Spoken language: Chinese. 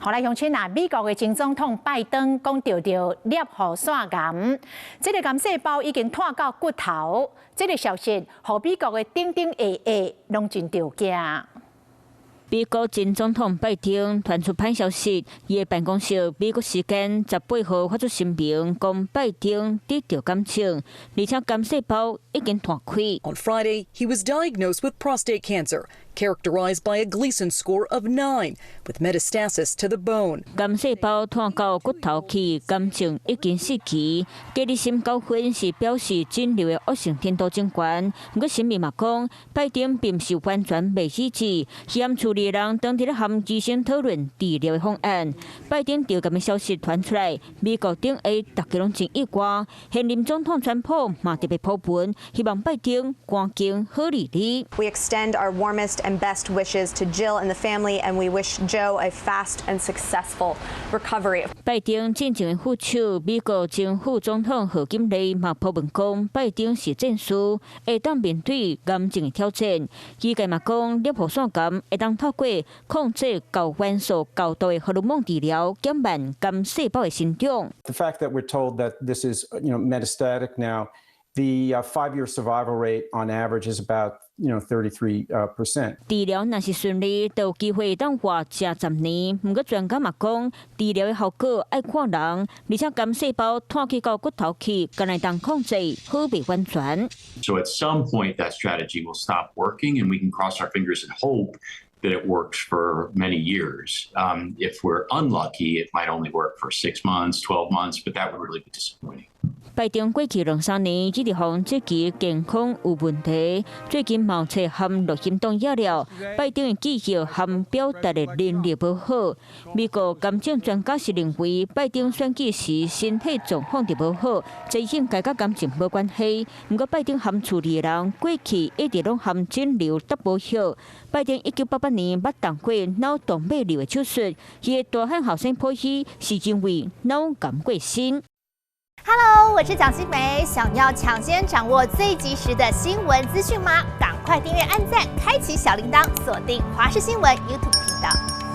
后来乡亲啊，美国的前总统拜登讲到猎户腺癌，这个癌细胞已经拖到骨头，这个消息，让美国的顶顶下下拢真着惊。美国前总统拜登传出歹消息，伊的办公室美国时间18号发出声明，讲拜登得到感情，而且癌细胞已经断开。On Friday, he was diagnosed with prostate cancer, characterized by a Gleason score of 9, with metastasis to the bone. 癌细胞拖到骨头去，感情已经死去。隔离心9分是表示肿瘤的恶性程度真悬。不过声明嘛讲，拜登并不是完全未医治，嫌处理人当日咧和医生讨论治疗的方案。拜登就咁嘅消息传出来，美国顶下大家拢真意外。现任总统川普嘛特别抱怨，希望拜登赶紧好利利。We extend our warmest and best wishes to Jill and the family, and we wish Joe a fast and successful recovery. 拜登进前的副手，美国前副总统贺锦丽嘛抱怨讲，拜登是战士，会当面对癌症的挑战。医界嘛讲，猎户腺癌会当透过控制高元素高度的荷尔蒙治疗，减慢癌细胞的生长。The fact that we're told that this is, metastatic now, the 5-year survival rate on average is about, 33%. 治疗若是顺利，就有机会当活正10年。不过专家嘛讲，治疗的效果爱看人，而且癌细胞拖去到骨头去，敢来当控制，好未完全。So at some point, that strategy will stop working, and we can cross our fingers and hope that it works for many years. If we're unlucky, it might only work for 6 months, 12 months, but that would really be disappointing. 拜登过去2-3年一直防这期健康有问题，最近冒出含落行动药了，拜登的记号含表达的能力不好。美国癌症专家是认为，拜登选举时身体状况就不好，这应该甲癌症无关系。不过拜登含处理的人过去一直拢含肿瘤得无效。拜登1988年捌动过脑动脉瘤的手术，伊的大汉后生抱喜是因为脑癌过身。Hello， 我是蒋欣梅。想要抢先掌握最及时的新闻资讯吗？赶快订阅、按赞、开启小铃铛，锁定华视新闻 YouTube 频道。